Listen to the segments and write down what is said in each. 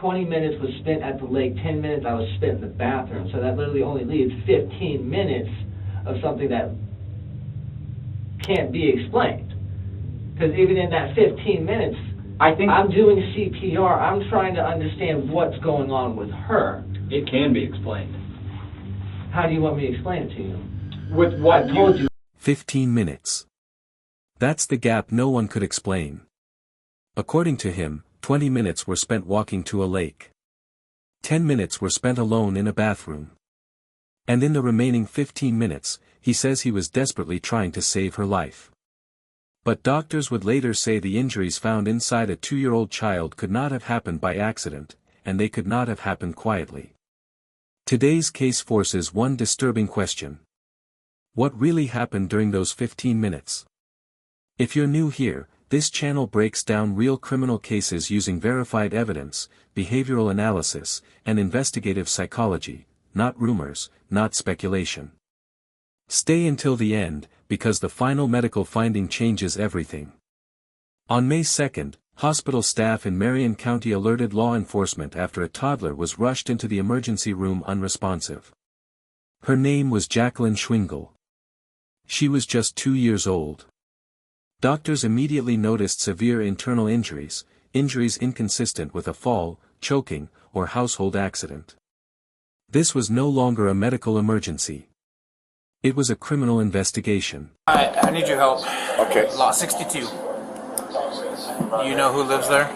20 minutes was spent at the lake, 10 minutes I was spent in the bathroom. So that literally only leaves 15 minutes of something that can't be explained. Because even in that 15 minutes, I'm doing CPR. I'm trying to understand what's going on with her. It can be explained. How do you want me to explain it to you? With what I told you. 15 minutes. That's the gap no one could explain. According to him, 20 minutes were spent walking to a lake. 10 minutes were spent alone in a bathroom. And in the remaining 15 minutes, he says he was desperately trying to save her life. But doctors would later say the injuries found inside a 2-year-old child could not have happened by accident, and they could not have happened quietly. Today's case forces one disturbing question. What really happened during those 15 minutes? If you're new here, this channel breaks down real criminal cases using verified evidence, behavioral analysis, and investigative psychology, not rumors, not speculation. Stay until the end, because the final medical finding changes everything. On May 2nd, hospital staff in Marian County alerted law enforcement after a toddler was rushed into the emergency room unresponsive. Her name was Jacqueline Schwingle. She was just 2 years old. Doctors immediately noticed severe internal injuries, injuries inconsistent with a fall, choking, or household accident. This was no longer a medical emergency. It was a criminal investigation. I need your help. Okay. Lot 62. Do you know who lives there?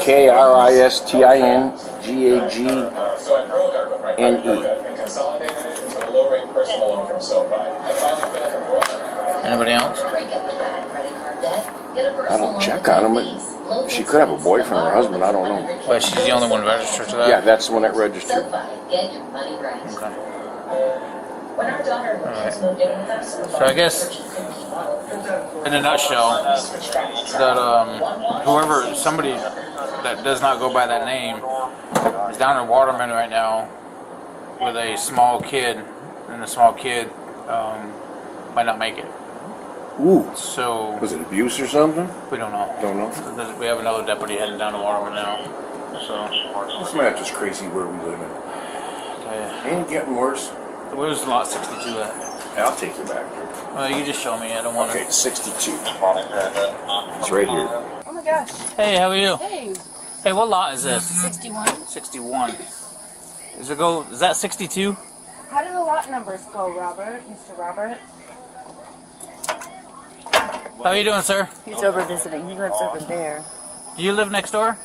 K-R-I-S-T-I-N-G-A-G-N-E. Anybody else? I don't check on them. She could have a boyfriend or husband, I don't know. But she's the only one registered to that? Yeah, that's the one that registered. Okay. Alright. So I guess, in a nutshell, that somebody that does not go by that name is down in Waterman right now with a small kid, and the small kid might not make it. Ooh. So Was it abuse or something? we don't know. Don't know. We have another deputy heading down to Waterman now. So This match is crazy where we live in. Ain't getting worse. where's lot 62 at? Yeah, I'll take you back there. Well, you just show me. I don't want to. Okay, 62. It's right here. Oh my gosh. Hey, how are you? Hey. Hey, what lot is this? 61. 61. Is that 62? How do the lot numbers go, Robert? Mr. Robert? How are you doing, sir? He's over visiting. He lives over there. Do you live next door?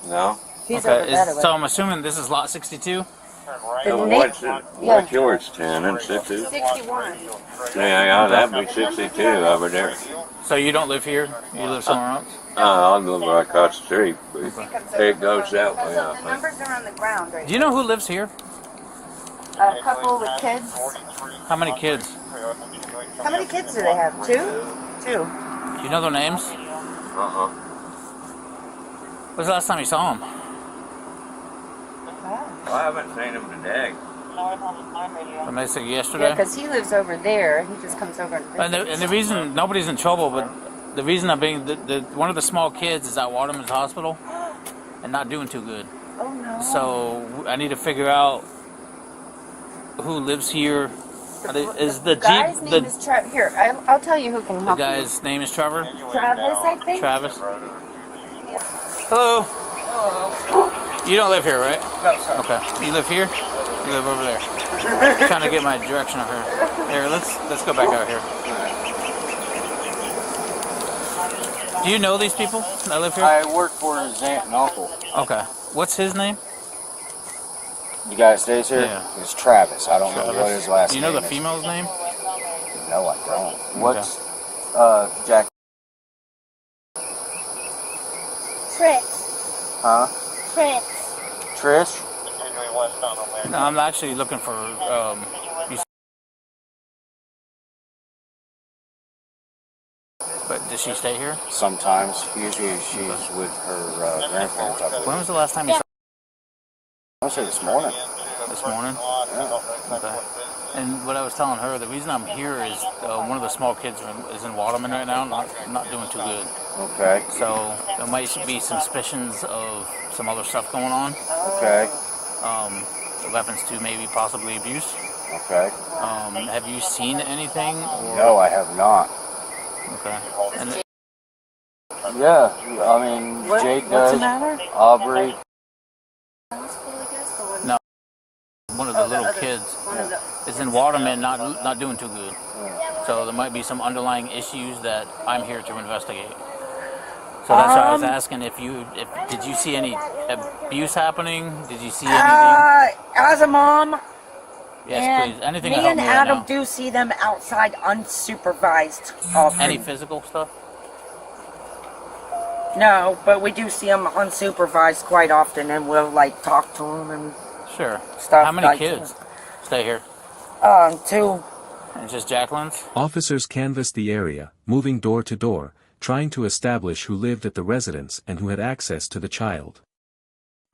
No. He's over that way. So I'm assuming this is lot 62? What's yours? 10 and 60? 61. Yeah, that'd be 62 over there. So you don't live here? You live somewhere else? I live right across the street. It goes that way, The numbers are on the ground right Do you know who lives here? A couple with kids. How many kids? How many kids do they have? Two? Two. Do you know their names? Uh-huh. When's the last time you saw them? I haven't seen him today. Basically yesterday? Yeah, because he lives over there. He just comes over and visits. And the reason, nobody's in trouble, but the reason I'm being, one of the small kids is at Waterman's Hospital and not doing too good. Oh, no. So I need to figure out who lives here. Is the guy's Jeep, name is Travis. Here, I'll tell you who can the help guy's name is Trevor? you. Travis, I think. Travis? Hello? You don't live here, right? No, sir. Okay. You live here? You live over there. Trying to get my direction over here. Here, let's go back out here. Do you know these people that live here? I work for his aunt and uncle. Okay. What's his name? The guy that stays here? Yeah. It's Travis. I don't know what his last Do name you know is. the female's name? No, I don't. What's Jack? Trish. Huh? Trish. Trish? No, I'm actually looking for But does she stay here? Sometimes. Usually she's with her grandparents, I believe. When was the last time you saw I say this morning. her? This morning? Yeah. Okay. And what I was telling her, the reason I'm here is one of the small kids is in Waterman right now, not doing too good. Okay. So there might be suspicions of some other stuff going on. Okay. Weapons to maybe possibly abuse. Okay. Have you seen anything? Or? No, I have not. Okay. And Yeah, I mean, Jake does. What's the matter? Aubrey. no, one of the little kids is in Waterman, not doing too good. So there might be some underlying issues that I'm here to investigate. So that's why I was asking if did you see any abuse happening? Did you see anything? As a mom, Yes, please. Anything to me help and me right Adam now. do see them outside unsupervised often. Any physical stuff? No, but we do see them unsupervised quite often, and we'll like talk to them and Sure. stuff. How many like kids stay here? 2. And it's just Jacqueline's? Officers canvassed the area, moving door to door, trying to establish who lived at the residence and who had access to the child.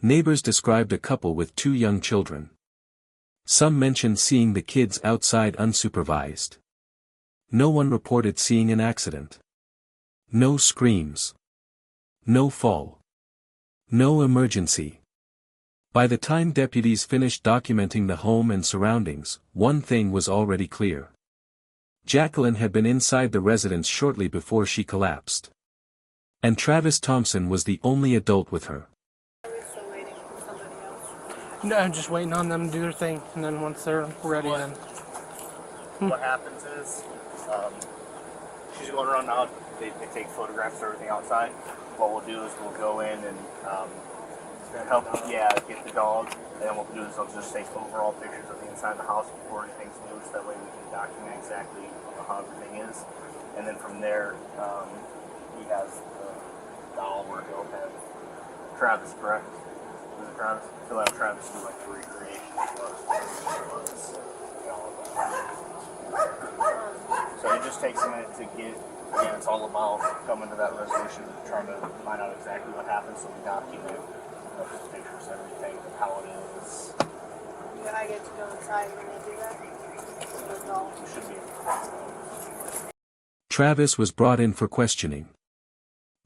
Neighbors described a couple with 2 young children. Some mentioned seeing the kids outside unsupervised. No one reported seeing an accident. No screams. No fall. No emergency. By the time deputies finished documenting the home and surroundings, one thing was already clear. Jacqueline had been inside the residence shortly before she collapsed. And Travis Thompson was the only adult with her. No, I'm just waiting on them to do their thing, and then once they're ready, then. What happens is, she's going around now, they take photographs of everything outside. What we'll do is we'll go in and help, get the dog, and then what we'll do is I'll just take overall pictures of the inside of the house before anything's moved, that way we can document exactly how everything is. And then from there, he has the doll where he'll have Travis, correct? Was it Travis? He'll have Travis do like the recreation So it just takes a minute to get, again, it's all about coming to that resolution, trying to find out exactly what happened so we document the pictures, everything, how it is. Do I get to go inside when they do that? You should be. Travis was brought in for questioning.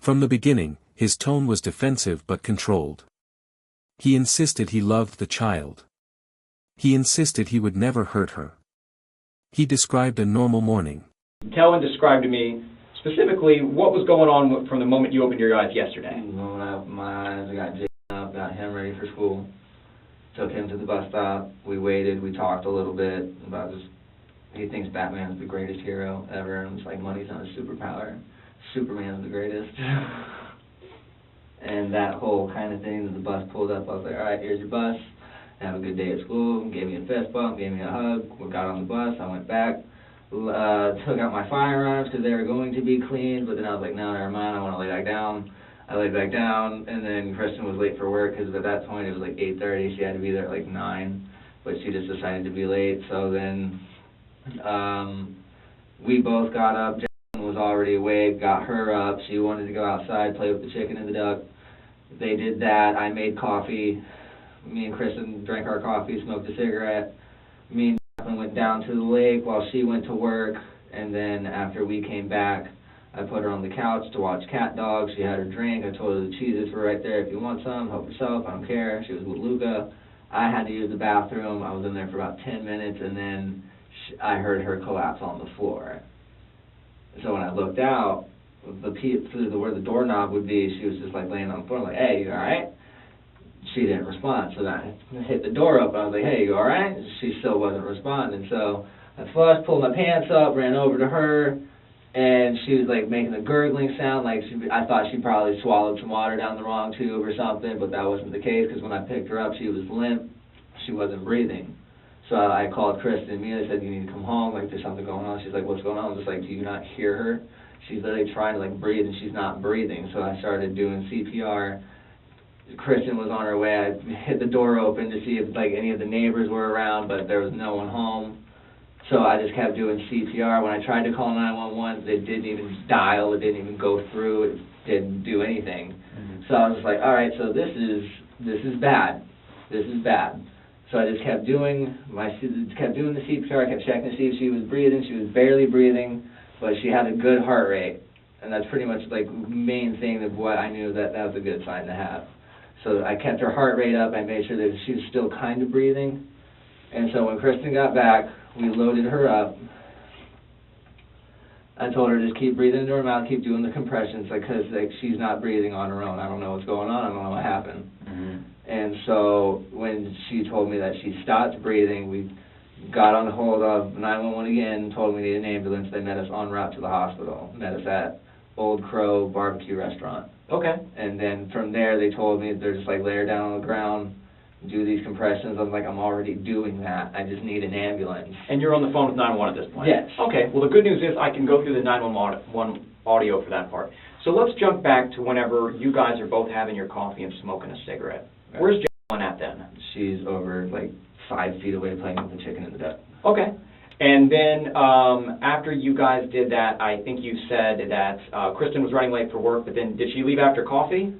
From the beginning, his tone was defensive but controlled. He insisted he loved the child. He insisted he would never hurt her. He described a normal morning. Kellen described to me specifically what was going on from the moment you opened your eyes yesterday. When I opened my eyes, I got Jake up, got him ready for school, took him to the bus stop, we waited, we talked a little bit about just, he thinks Batman's the greatest hero ever, and it's like money's not a superpower. Superman's the greatest. And that whole kind of thing, the bus pulled up, I was like, alright, here's your bus, have a good day at school, gave me a fist bump, gave me a hug, we got on the bus, I went back, took out my firearms because they were going to be cleaned, but then I was like, no, never mind, I want to lay back down. I laid back down, and then Kristen was late for work because at that point it was like 8:30, she had to be there at like 9, but she just decided to be late, so then we both got up. Jacqueline was already awake, got her up, she wanted to go outside, play with the chicken and the duck. They did that, I made coffee, me and Kristen drank our coffee, smoked a cigarette, me and Jacqueline went down to the lake while she went to work, and then after we came back, I put her on the couch to watch Cat Dog. She had her drink. I told her the cheeses were right there. If you want some, help yourself. I don't care. She was with Luca. I had to use the bathroom. I was in there for about 10 minutes, and then I heard her collapse on the floor. So when I looked out, through where the doorknob would be, she was just like laying on the floor. I'm like, hey, you all right? She didn't respond. So then I hit the door open. I was like, hey, you all right? She still wasn't responding. So I flushed, pulled my pants up, ran over to her, and she was like making a gurgling sound, like I thought she probably swallowed some water down the wrong tube or something, but that wasn't the case because when I picked her up, she was limp, she wasn't breathing. So I called Kristen immediately, said, you need to come home, like there's something going on. She's like, what's going on? I was just like, do you not hear her? She's literally trying to like breathe and she's not breathing. So I started doing CPR. Kristen was on her way. I hit the door open to see if like any of the neighbors were around, but there was no one home. So I just kept doing CPR. When I tried to call 911, it didn't even dial. It didn't even go through. It didn't do anything. So I was just like, all right, so this is bad. This is bad. So I just kept doing the CPR, I kept checking to see if she was breathing. She was barely breathing, but she had a good heart rate. And that's pretty much like the main thing of what I knew that was a good sign to have. So I kept her heart rate up. I made sure that she was still kind of breathing. And so when Kristen got back, we loaded her up. I told her just keep breathing into her mouth, keep doing the compressions, because she's not breathing on her own. I don't know what's going on. I don't know what happened. Mm-hmm. And so when she told me that she stopped breathing, we got on hold of 911 again, told them we needed an ambulance. They met us en route to the hospital, met us at Old Crow Barbecue Restaurant. Okay. And then from there, they told me they're just like lay her down on the ground, do these compressions. I'm like, I'm already doing that. I just need an ambulance. And you're on the phone with 911 at this point? Yes. Okay. Well, the good news is I can go through the 911 audio for that part. So let's jump back to whenever you guys are both having your coffee and smoking a cigarette. Right. Where's Jacqueline at then? She's over like 5 feet away playing with the chicken in the duck. Okay. And then after you guys did that, I think you said that Kristen was running late for work, but then did she leave after coffee?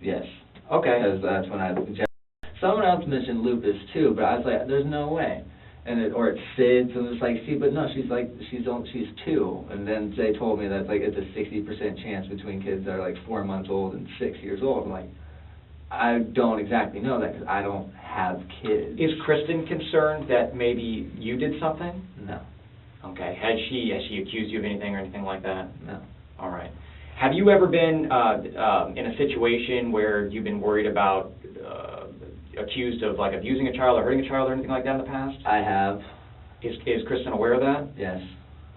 Yes. Okay. Because that's when someone else mentioned lupus too, but I was like, there's no way. Or it's SIDS, and it's like, see, but no, she's 2, and then they told me that like it's a 60% chance between kids that are like 4 months old and 6 years old. I'm like, I don't exactly know that because I don't have kids. Is Kristen concerned that maybe you did something? No. Okay. Has she accused you of anything or anything like that? No. All right. Have you ever been in a situation where you've been worried about accused of like abusing a child or hurting a child or anything like that in the past? I have. Is Kristen aware of that? Yes.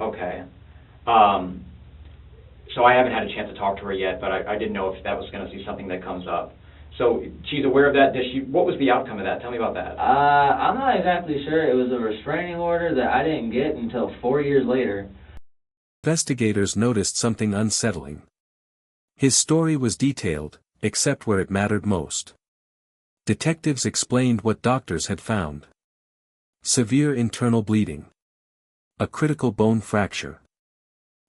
Okay. So I haven't had a chance to talk to her yet, but I didn't know if that was going to be something that comes up. So she's aware of that. What was the outcome of that? Tell me about that. I'm not exactly sure. It was a restraining order that I didn't get until 4 years later. Investigators noticed something unsettling. His story was detailed, except where it mattered most. Detectives explained what doctors had found. Severe internal bleeding. A critical bone fracture.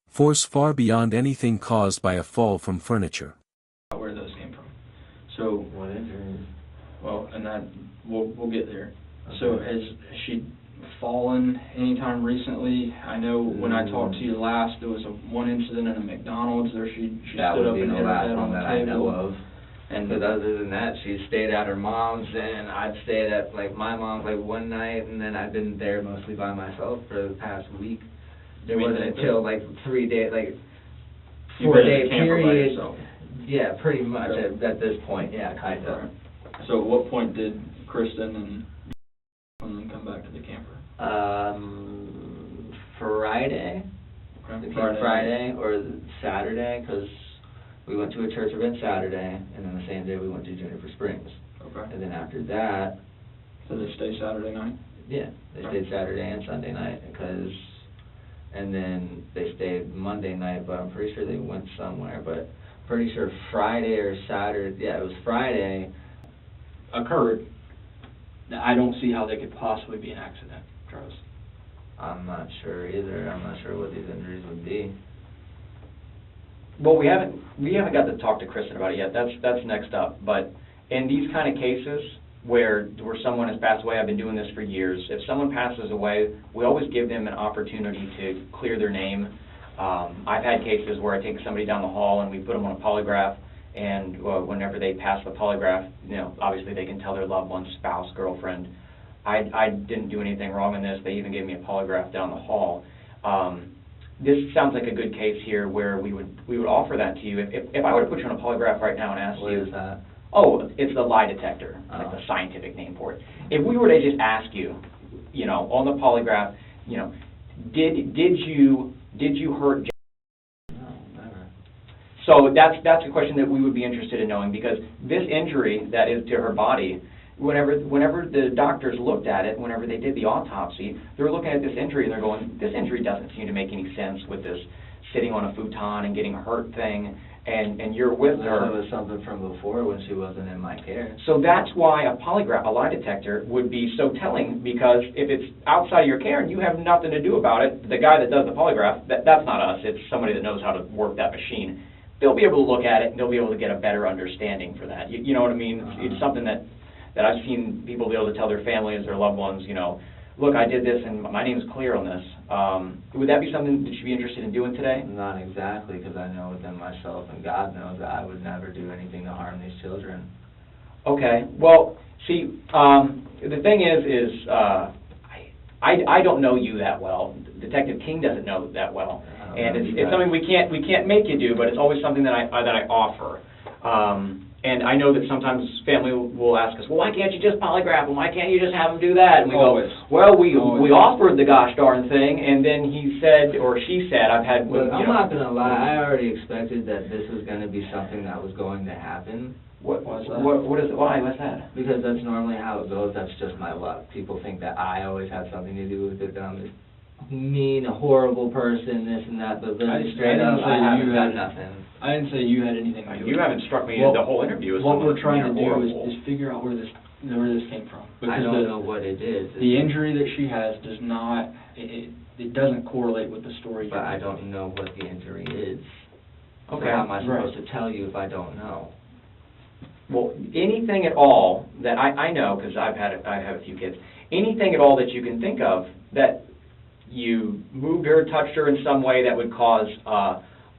Force far beyond anything caused by a fall from furniture. Where those came from. So, What injuries? well, and that we'll get there. So, has she fallen anytime recently? I know when I talked to you last, there was one incident in a McDonald's where she That stood would up be and the hit her last head on one the that I know table. of. And But other than that, she stayed at her mom's, and I'd stayed at like my mom's like one night, and then I've been there mostly by myself for the past week. There wasn't until like 3 days, like You've been in 4 day the camper by period. yourself. Yeah, pretty much Yeah. at this point. Yeah, kind of. So, at what point did Kristen and them come back to the camper? Friday. Okay. Friday or Saturday, because we went to a church event Saturday, and then the same day we went to Juniper Springs. Okay. And then after that, So they stay Saturday night? yeah, they stayed Saturday and Sunday night, and then they stayed Monday night, but I'm pretty sure they went somewhere, but pretty sure Friday or Saturday, yeah, it was Friday. Occurred. I don't see how they could possibly be an accident, Travis. I'm not sure either. I'm not sure what these injuries would be. Well, we haven't got to talk to Kristen about it yet. That's next up. But in these kind of cases where someone has passed away, I've been doing this for years. If someone passes away, we always give them an opportunity to clear their name. I've had cases where I take somebody down the hall and we put them on a polygraph, and whenever they pass the polygraph, obviously they can tell their loved one, spouse, girlfriend, I didn't do anything wrong in this. They even gave me a polygraph down the hall. This sounds like a good case here where we would offer that to you. If I were to put you on a polygraph right now and ask What you, is that? oh, it's the lie detector, like the scientific name for it. If we were to just ask you, on the polygraph, did you hurt? No, never. So that's a question that we would be interested in knowing, because this injury that is to her body, whenever the doctors looked at it, whenever they did the autopsy, they're looking at this injury and they're going, this injury doesn't seem to make any sense with this sitting on a futon and getting hurt thing, and you're with her. It was something from before when she wasn't in my care. So that's why a polygraph, a lie detector, would be so telling, because if it's outside of your care and you have nothing to do about it, the guy that does the polygraph, that's not us, it's somebody that knows how to work that machine. They'll be able to look at it and they'll be able to get a better understanding for that. You know what I mean? It's something that that I've seen people be able to tell their families, their loved ones, you know, look, I did this and my name's clear on this. Would that be something that you'd be interested in doing today? Not exactly, because I know within myself, and God knows, that I would never do anything to harm these children. Okay, well, see, the thing is I don't know you that well. Detective King doesn't know that well, and it's something we can't make you do, but it's always something that I offer. And I know that sometimes family will ask us, well, why can't you just polygraph them? Why can't you just have them do that? And we go, well, we offered the gosh darn thing, and then he said, or she said, I've had... Look, I'm not going to lie, I already expected that this was going to be something that was going to happen. What is it? Why? What's that? Because that's normally how it goes, that's just my luck. People think that I always have something to do with it, that I'm this mean, horrible person, this and that, but really straight up, I haven't done nothing. I didn't say you had anything to do with it. You haven't struck me the whole interview as what someone we're trying to do horrible. is figure out where this came from. I don't know what it is. The injury that she has does not, it doesn't correlate with the story. But I don't know what the injury is. Okay. So how am I supposed to tell you if I don't know? Well, anything at all that I know, because I have a few kids, anything at all that you can think of that you moved her, touched her in some way that would cause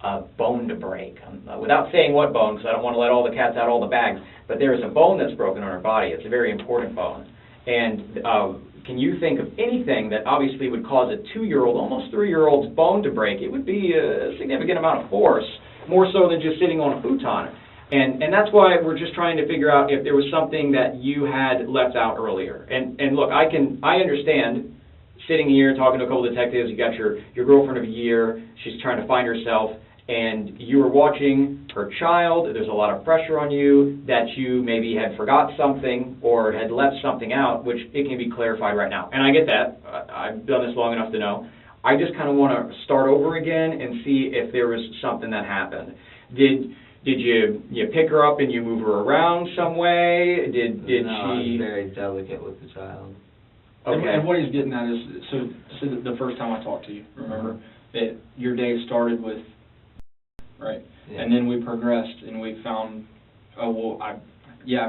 a bone to break. Without saying what bone, because I don't want to let all the cats out all the bags, but there is a bone that's broken on her body. It's a very important bone. And can you think of anything that obviously would cause a 2-year-old, almost 3-year-old's bone to break? It would be a significant amount of force, more so than just sitting on a futon. And that's why we're just trying to figure out if there was something that you had left out earlier. And look, I understand sitting here talking to a couple of detectives, you got your girlfriend of a year, she's trying to find herself, and you were watching her child, there's a lot of pressure on you that you maybe had forgot something or had left something out, which it can be clarified right now. And I get that. I've done this long enough to know. I just kind of want to start over again and see if there was something that happened. Did you pick her up and you move her around some way? Did no, she... I was very delicate with the child. Okay. And what he's getting at is, so the first time I talked to you, remember, that your day started with, right? Yeah. And then we progressed and we found, oh, well, I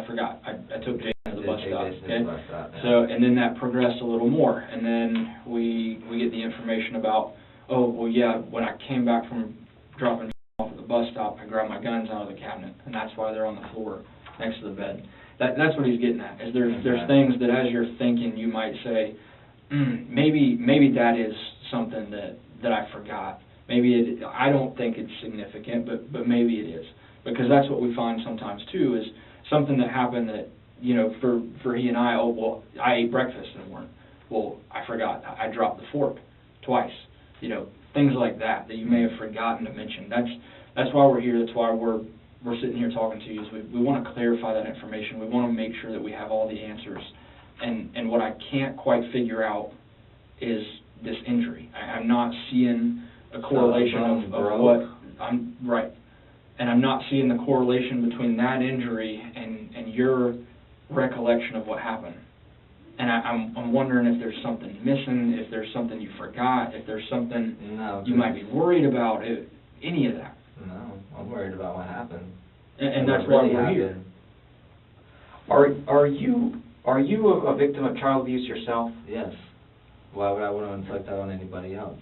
forgot. I took Jason to the bus stop, okay? So, and then that progressed a little more. And then we get the information about, oh, well, yeah, when I came back from dropping off at the bus stop, I grabbed my guns out of the cabinet, and that's why they're on the floor next to the bed. That's what he's getting at, is there's things that as you're thinking you might say, maybe that is something that I forgot. Maybe I don't think it's significant, but maybe it is. Because that's what we find sometimes too, is something that happened that, you know, for he and I, oh, well, I ate breakfast in the morning. Well, I forgot. I dropped the fork twice. You know, things like that you may have forgotten to mention. That's why we're here. That's why we're sitting here talking to you. Is we want to clarify that information. We want to make sure that we have all the answers. And what I can't quite figure out is this injury. I'm not seeing a correlation of what I'm right. And I'm not seeing the correlation between that injury and your recollection of what happened. And I'm wondering if there's something missing, if there's something you forgot, if there's something you might be worried about, any of that. No, I'm worried about what happened. And that's why we're here. Are you a victim of child abuse yourself? Yes. Why would I want to inflict that on anybody else?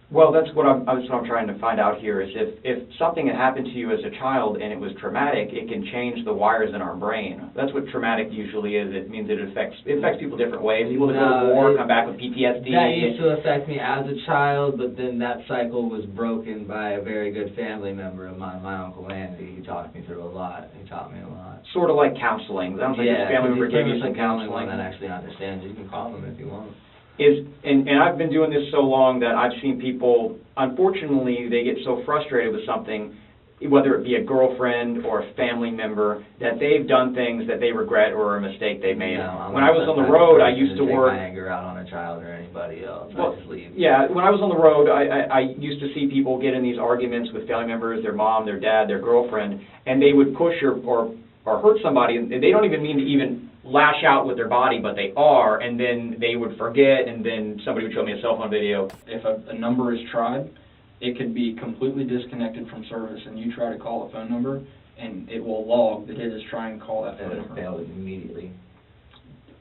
Well, that's what I'm trying to find out here, is if something had happened to you as a child and it was traumatic, it can change the wires in our brain. That's what traumatic usually is. It means it affects people different ways. People that go to war come back with PTSD. That used to affect me as a child, but then that cycle was broken by a very good family member of mine, my Uncle Andy. He talked me through a lot. He taught me a lot. Sort of like counseling. Sounds like this family member gave you some counseling. That actually understands. You can call him if you want. And I've been doing this so long that I've seen people, unfortunately, they get so frustrated with something, whether it be a girlfriend or a family member, that they've done things that they regret or a mistake they made. When I was on the road, I used to work... take my anger out on a child or anybody else. Well, I just leave. Yeah, when I was on the road, I used to see people get in these arguments with family members, their mom, their dad, their girlfriend, and they would push or hurt somebody, and they don't even mean to even lash out with their body, but they are, and then they would forget, and then somebody would show me a cell phone video. If a number is tried, it could be completely disconnected from service, and you try to call a phone number, and it will log that it is trying to call that phone number. Fail it immediately.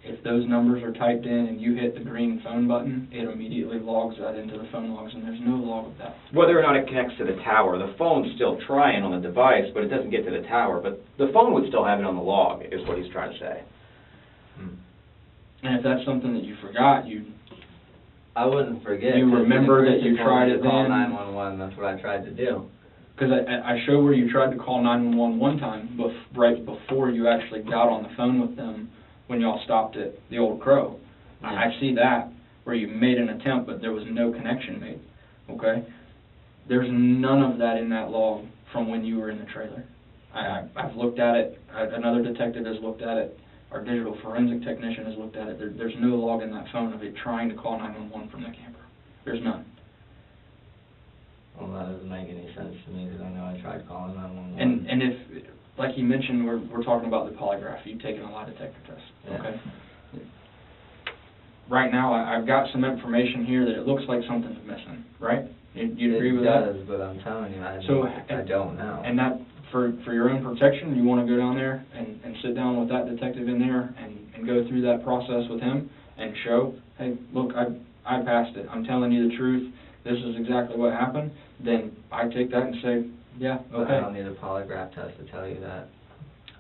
if those numbers are typed in and you hit the green phone button, it immediately logs that into the phone logs, and there's no log of that. Whether or not it connects to the tower, the phone's still trying on the device, but it doesn't get to the tower. But the phone would still have it on the log, is what he's trying to say. And if that's something that you forgot, I wouldn't forget. You remember that you tried it call then? 911, that's what I tried to do. Because I show where you tried to call 911 one time, right before you actually got on the phone with them when y'all stopped at the Old Crow. Yeah. I see that, where you made an attempt, but there was no connection made, okay? There's none of that in that log from when you were in the trailer. I've looked at it, another detective has looked at it, our digital forensic technician has looked at it. There's no log in that phone of it trying to call 911 from the camper. There's none. Well, that doesn't make any sense to me, because I know I tried calling 911. And if, like you mentioned, we're talking about the polygraph. You've taken a lie detector test, okay? Yeah. Right now, I've got some information here that it looks like something's missing, right? You agree with that? It does, but I'm telling you, I don't know. And that, for your own protection, you want to go down there and sit down with that detective in there and go through that process with him and show, hey, look, I passed it. I'm telling you the truth. This is exactly what happened. Then I take that and say, yeah, But okay. I don't need a polygraph test to tell you that.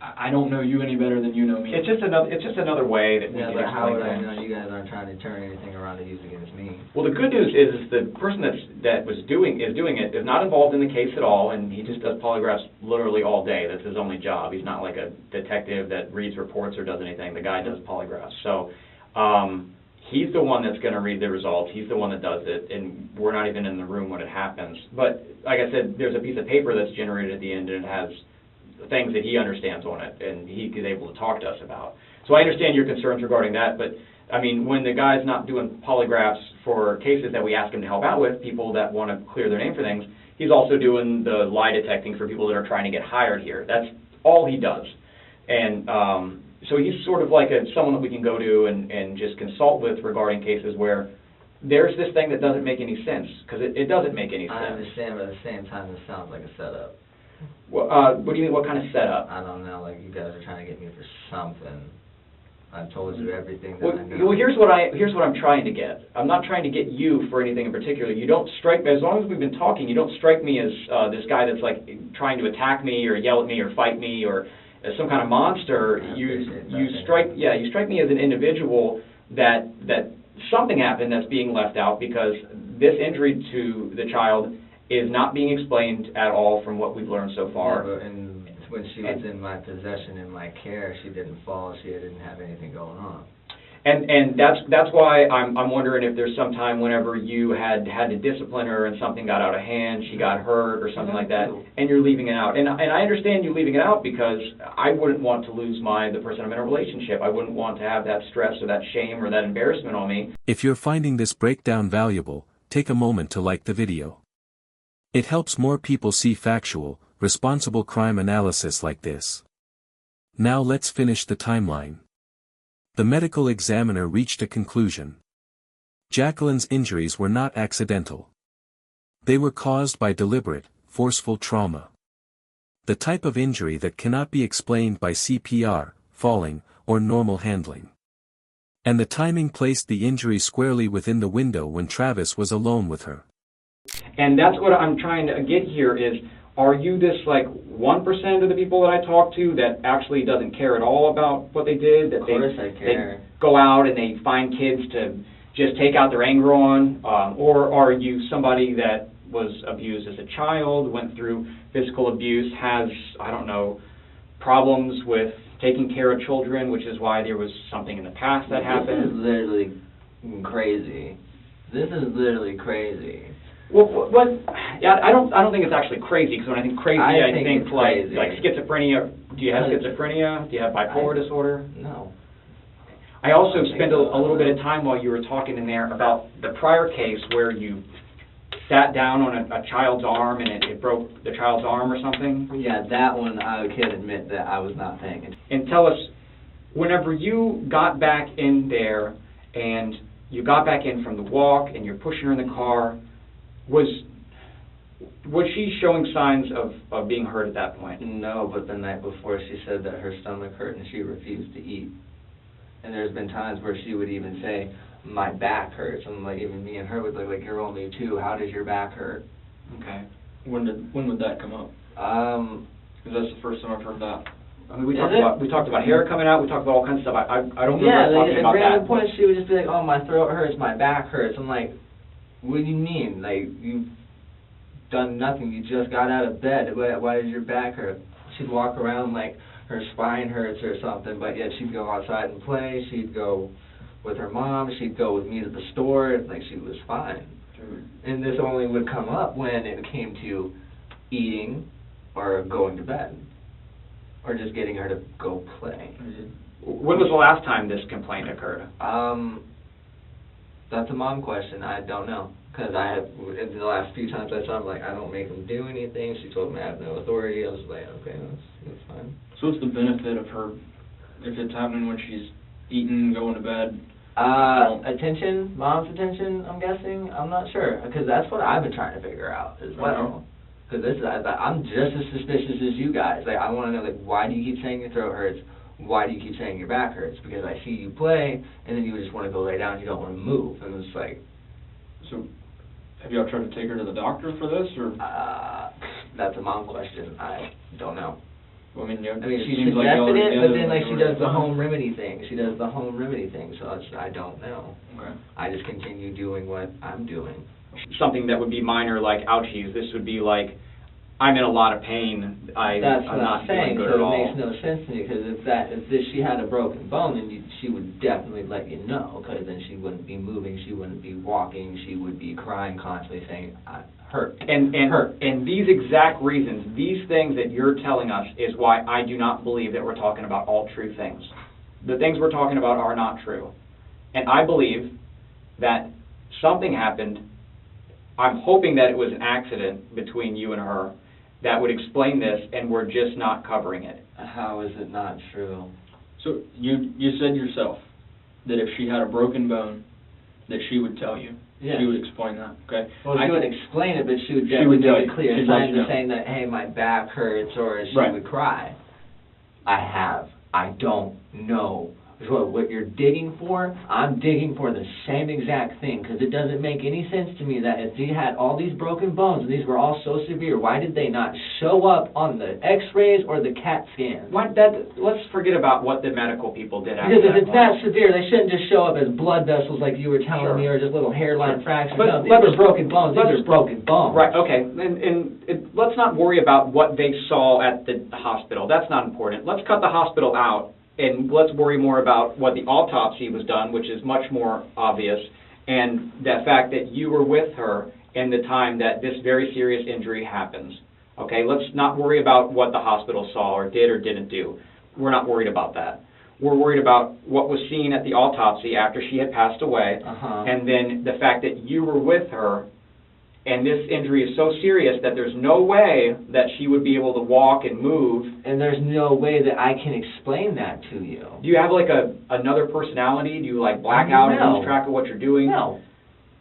I don't know you any better than you know me. It's just another way that we Yeah, can but how would I explain know things. you guys aren't trying to turn anything around to use against me? Well, the good news is the person is doing it is not involved in the case at all, and he just does polygraphs literally all day. That's his only job. He's not like a detective that reads reports or does anything. The guy does polygraphs. So he's the one that's going to read the results. He's the one that does it, and we're not even in the room when it happens. But like I said, there's a piece of paper that's generated at the end, and it has things that he understands on it, and he is able to talk to us about. So I understand your concerns regarding that, but I mean, when the guy's not doing polygraphs for cases that we ask him to help out with, people that want to clear their name for things, he's also doing the lie detecting for people that are trying to get hired here. That's all he does. And so he's sort of like someone that we can go to and just consult with regarding cases where there's this thing that doesn't make any sense, because it doesn't make any sense. I understand, but at the same time, it sounds like a setup. Well, what do you mean, what kind of setup? I don't know, like you guys are trying to get me for something. I've told you everything that I know. Well, here's what I'm trying to get. I'm not trying to get you for anything in particular. You don't strike me, as long as we've been talking, you don't strike me as this guy that's like trying to attack me or yell at me or fight me or as some kind of monster. You strike me as an individual that something happened that's being left out, because this injury to the child is not being explained at all from what we've learned so far. Yeah, and when she was in my possession, in my care, she didn't fall, she didn't have anything going on. And that's why I'm wondering if there's some time whenever you had to discipline her and something got out of hand, she got hurt or something like that, and you're leaving it out. And I understand you leaving it out, because I wouldn't want to lose the person I'm in a relationship. I wouldn't want to have that stress or that shame or that embarrassment on me. If you're finding this breakdown valuable, take a moment to like the video. It helps more people see factual, responsible crime analysis like this. Now let's finish the timeline. The medical examiner reached a conclusion. Jacqueline's injuries were not accidental. They were caused by deliberate, forceful trauma. The type of injury that cannot be explained by CPR, falling, or normal handling. And the timing placed the injury squarely within the window when Travis was alone with her. And that's what I'm trying to get here is, are you this like 1% of the people that I talk to that actually doesn't care at all about what they did? That Of course I care. They go out and they find kids to just take out their anger on? Or are you somebody that was abused as a child, went through physical abuse, has, I don't know, problems with taking care of children, which is why there was something in the past that happened? This is literally crazy. This is literally crazy. Well, what? Yeah, I don't think it's actually crazy, because when I think crazy, I think like schizophrenia. Do you have schizophrenia? Do you have bipolar disorder? No. I also spent a little bit of time while you were talking in there about the prior case where you sat down on a child's arm and it broke the child's arm or something. Yeah, that one I can admit that I was not paying attention. And tell us, whenever you got back in there and you got back in from the walk and you're pushing her in the car, was she showing signs of being hurt at that point? No, but the night before she said that her stomach hurt and she refused to eat. And there's been times where she would even say, my back hurts. And like, even me and her would look like, you're only 2, how does your back hurt? Okay. When would that come up? Because that's the first time I've heard that. I mean, we talked about hair coming out, we talked about all kinds of stuff. I don't remember us talking about that. Yeah, at random points she would just be like, oh, my throat hurts, my back hurts. I'm like, what do you mean? Like, you've done nothing, you just got out of bed, why does your back hurt? She'd walk around like her spine hurts or something, but yet she'd go outside and play, she'd go with her mom, she'd go with me to the store, like she was fine. And this only would come up when it came to eating or going to bed, or just getting her to go play. When was the last time this complaint occurred? That's a mom question. I don't know. Because in the last few times I saw him, like, I don't make him do anything. She told me I have no authority. I was like, okay, that's fine. So what's the benefit of her, if it's happening when she's eating, going to bed? Attention, mom's attention, I'm guessing. I'm not sure. Because that's what I've been trying to figure out as well. Because I'm just as suspicious as you guys. Like, I want to know, like, why do you keep saying your throat hurts? Why do you keep saying your back hurts? Because I see you play, and then you just want to go lay down, you don't want to move. And it's like... So, have y'all tried to take her to the doctor for this, or...? That's a mom question. I don't know. Well, I mean, she suggested it, but then, like, she does the home remedy thing. So I don't know. Okay. I just continue doing what I'm doing. Something that would be minor, like ouchies. This would be like, I'm in a lot of pain. That's what I'm saying. So it makes no sense to me, because if she had a broken bone, then she would definitely let you know, because then she wouldn't be moving, she wouldn't be walking, she would be crying constantly, saying, I hurt. And these exact reasons, these things that you're telling us, is why I do not believe that we're talking about all true things. The things we're talking about are not true. And I believe that something happened. I'm hoping that it was an accident between you and her that would explain this, and we're just not covering it. How is it not true? So you said yourself that if she had a broken bone, that she would tell you. Yeah. She would explain that, okay? Well, she would explain it, but she would definitely make it clear. She'd Signs of saying that, hey, my back hurts, or she would cry. I don't know. What you're digging for, I'm digging for the same exact thing, because it doesn't make any sense to me that if she had all these broken bones and these were all so severe, why did they not show up on the x-rays or the CAT scans? Let's forget about what the medical people did after because that. Because if it's that severe, they shouldn't just show up as blood vessels like you were telling me, or just little hairline fractures. No, these are broken bones. These are broken bones. Right, okay. Let's not worry about what they saw at the hospital. That's not important. Let's cut the hospital out, and let's worry more about what the autopsy was done, which is much more obvious, and the fact that you were with her in the time that this very serious injury happens. Okay, let's not worry about what the hospital saw or did or didn't do. We're not worried about that. We're worried about what was seen at the autopsy after she had passed away, and then the fact that you were with her, and this injury is so serious that there's no way that she would be able to walk and move. And there's no way that I can explain that to you. Do you have like another personality? Do you like black out and lose track of what you're doing? No.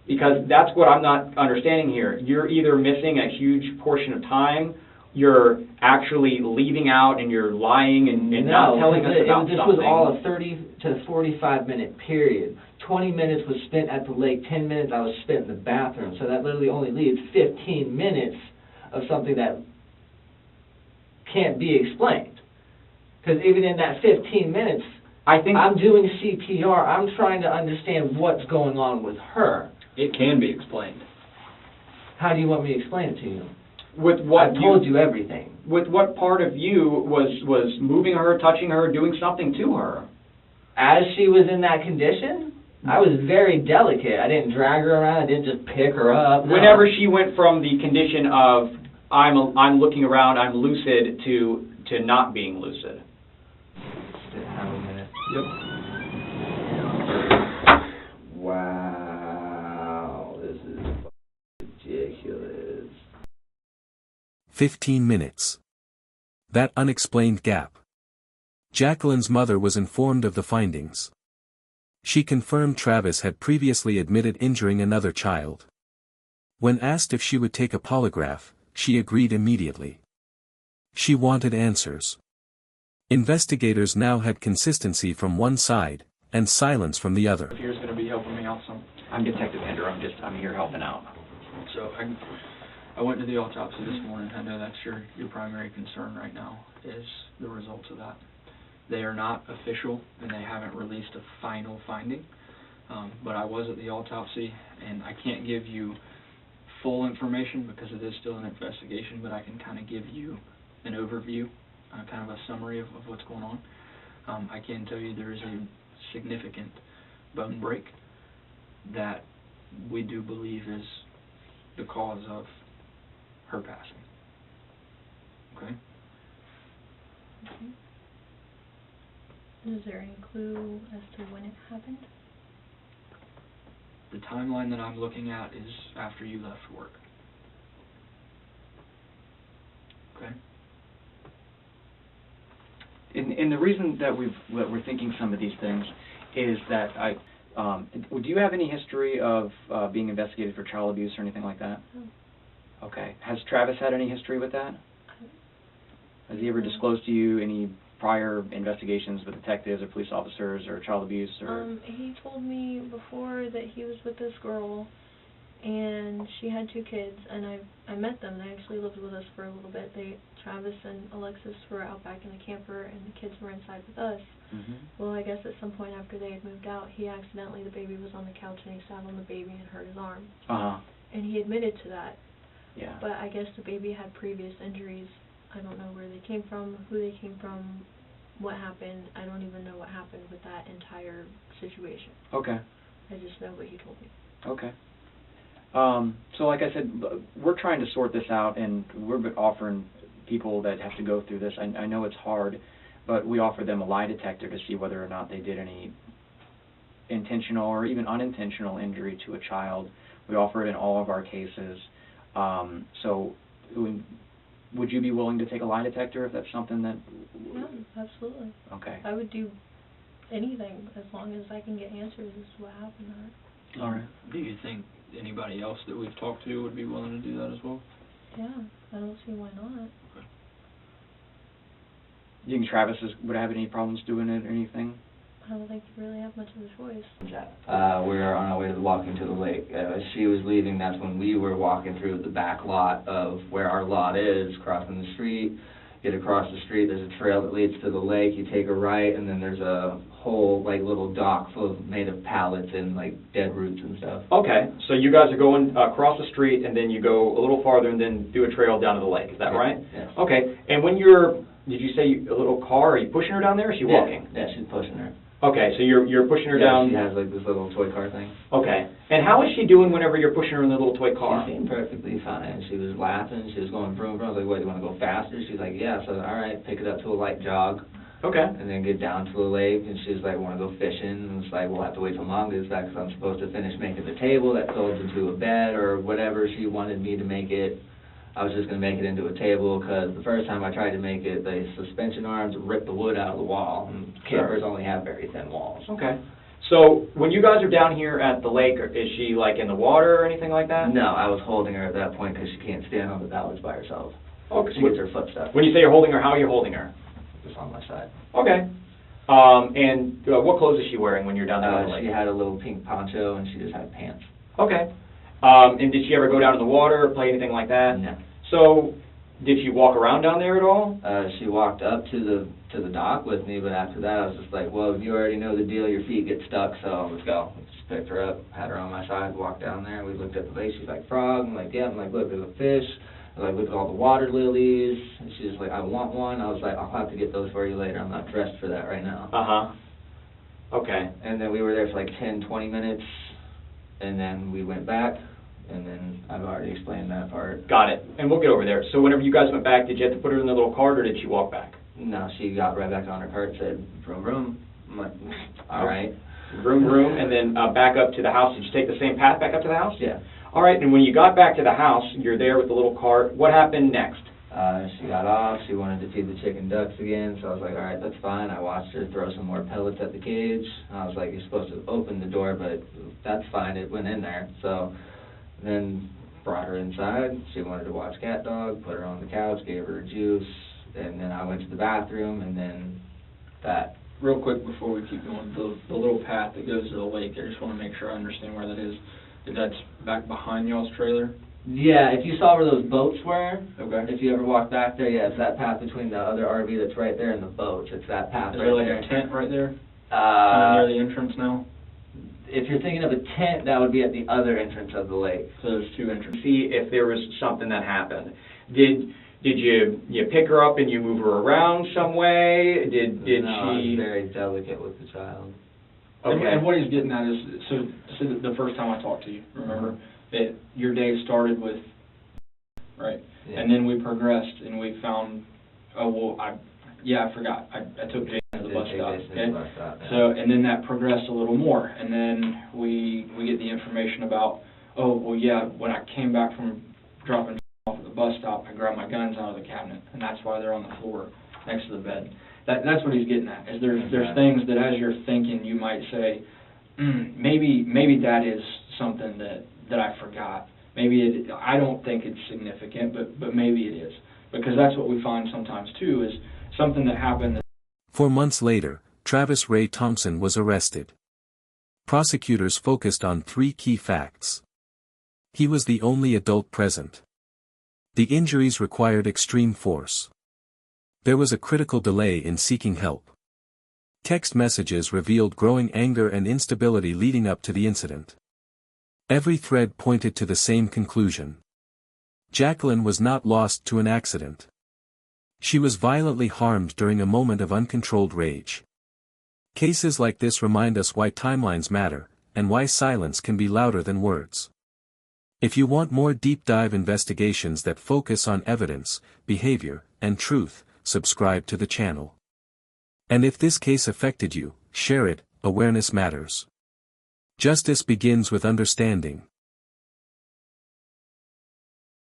Because that's what I'm not understanding here. You're either missing a huge portion of time, you're actually leaving out, and you're lying and not telling us about something. This was all a 30 to 45 minute period. 20 minutes was spent at the lake, 10 minutes I was spent in the bathroom. So that literally only leaves 15 minutes of something that can't be explained. Because even in that 15 minutes, I'm doing CPR. I'm trying to understand what's going on with her. It can be explained. How do you want me to explain it to you? With what I've told you everything. With what part of you was moving her, touching her, doing something to her? As she was in that condition, I was very delicate. I didn't drag her around. I didn't just pick her up. No. Whenever she went from the condition of I'm looking around, I'm lucid, to not being lucid. Have a minute. Yep. Wow, this is ridiculous. 15 minutes. That unexplained gap. Jacqueline's mother was informed of the findings. She confirmed Travis had previously admitted injuring another child. When asked if she would take a polygraph, she agreed immediately. She wanted answers. Investigators now had consistency from one side, and silence from the other. Here's going to be helping me out some. I'm Detective Andrew. I'm here helping out. So I went to the autopsy this morning. I know that's your primary concern right now is the results of that. They are not official, and they haven't released a final finding. But I was at the autopsy, and I can't give you full information because it is still an investigation, but I can kind of give you an overview, kind of a summary of what's going on. I can tell you there is a significant bone break that we do believe is the cause of her passing. Okay? Is there any clue as to when it happened? The timeline that I'm looking at is after you left work. Okay? And the reason that we're thinking some of these things is that do you have any history of being investigated for child abuse or anything like that? No. Okay. Has Travis had any history with that? Has he ever disclosed to you any prior investigations with detectives or police officers or child abuse or? He told me before that he was with this girl, and she had 2 kids, and I met them. They actually lived with us for a little bit. Travis and Alexis were out back in the camper, and the kids were inside with us. Mm-hmm. Well, I guess at some point after they had moved out, the baby was on the couch, and he sat on the baby and hurt his arm. Uh-huh. And he admitted to that. Yeah. But I guess the baby had previous injuries. I don't know where they came from, who they came from, what happened. I don't even know what happened with that entire situation. Okay. I just know what he told me. Okay. So like I said, we're trying to sort this out, and we're offering people that have to go through this. I know it's hard, but we offer them a lie detector to see whether or not they did any intentional or even unintentional injury to a child. We offer it in all of our cases. So would you be willing to take a lie detector if that's something that... Yeah, absolutely. Okay. I would do anything as long as I can get answers as to what happened to her. All right. Do you think anybody else that we've talked to would be willing to do that as well? Yeah, I don't see why not. Okay. Do you think Travis would have any problems doing it or anything? I don't think you really have much of a choice. We're on our way to walking to the lake. As she was leaving, that's when we were walking through the back lot of where our lot is, crossing the street. Get across the street, there's a trail that leads to the lake. You take a right, and then there's a whole, little dock made of pallets and, dead roots and stuff. Okay, so you guys are going across the street, and then you go a little farther and then do a trail down to the lake. Is that right? Yes. Okay, and when did you say a little car? Are you pushing her down there, or is she walking? Yeah, she's pushing her. Okay, so you're pushing her down. She has this little toy car thing. Okay, and how is she doing whenever you're pushing her in the little toy car? She seemed perfectly fine. She was laughing. She was going vroom vroom. I was like, "What? Do you want to go faster?" She's like, "Yeah." So all right, pick it up to a light jog. Okay. And then get down to the lake, and she's like, "Want to go fishing?" And it's like, "We'll have to wait till Mom gets back because I'm supposed to finish making the table that folds into a bed or whatever she wanted me to make it." I was just going to make it into a table because the first time I tried to make it, the suspension arms ripped the wood out of the wall, and campers only have very thin walls. Okay. So when you guys are down here at the lake, is she in the water or anything like that? No, I was holding her at that point because she can't stand on the ballards by herself. Okay. She gets her foot stuck. When you say you're holding her, how are you holding her? Just on my side. Okay. And what clothes is she wearing when you're down there on the lake? She had a little pink poncho, and she just had pants. Okay. And did she ever go down in the water or play anything like that? No. So, did she walk around down there at all? She walked up to the dock with me, but after that I was just like, well, you already know the deal, your feet get stuck, so let's go. Just picked her up, had her on my side, walked down there, we looked at the lake, she's like, frog, I'm like, yeah, I'm like, look, there's a fish, I'm like, look at all the water lilies, and she's like, I want one, I was like, I'll have to get those for you later, I'm not dressed for that right now. Uh-huh. Okay. And then we were there for 10, 20 minutes, and then we went back. And then I've already explained that part. Got it. And we'll get over there. So whenever you guys went back, did you have to put her in the little cart, or did she walk back? No, she got right back on her cart and said, vroom, vroom. I'm like, all right. Vroom, vroom, and then back up to the house. Did you take the same path back up to the house? Yeah. All right, and when you got back to the house, you're there with the little cart. What happened next? She got off. She wanted to feed the chicken ducks again, so I was like, all right, that's fine. I watched her throw some more pellets at the cage. I was like, you're supposed to open the door, but that's fine. It went in there. So then brought her inside. She wanted to watch Cat Dog, put her on the couch, gave her juice, and then I went to the bathroom, and then that real quick before we keep going, the little path that goes to the lake, I just want to make sure I understand where that is. That's back behind y'all's trailer? Yeah, if you saw where those boats were, Okay. if you ever walk back there, yeah, it's that path between the other RV that's right there and the boats. It's that path Is right there like there. a tent right there? Near the entrance now? If you're thinking of a tent, that would be at the other entrance of the lake. So there's two entrances. See if there was something that happened. Did you pick her up and you move her around some way? Did No, she? it's very delicate with the child. And, Okay. and what he's getting at is, so the first time I talked to you, remember, that your day started with, right? Yeah. And then we progressed and we found, I forgot, I took Jason to the bus stop, okay? So, and then that progressed a little more, and then we get the information about, when I came back from dropping off at the bus stop, I grabbed my guns out of the cabinet, and that's why they're on the floor next to the bed. That's what he's getting at, is there's things that as you're thinking, you might say, maybe that is something that I forgot. Maybe I don't think it's significant, but maybe it is. Because that's what we find sometimes too, is something that happened. 4 months later, Travis Ray Thompson was arrested. Prosecutors focused on 3 key facts. He was the only adult present. The injuries required extreme force. There was a critical delay in seeking help. Text messages revealed growing anger and instability leading up to the incident. Every thread pointed to the same conclusion. Jacqueline was not lost to an accident. She was violently harmed during a moment of uncontrolled rage. Cases like this remind us why timelines matter, and why silence can be louder than words. If you want more deep dive investigations that focus on evidence, behavior, and truth, subscribe to the channel. And if this case affected you, share it. Awareness matters. Justice begins with understanding.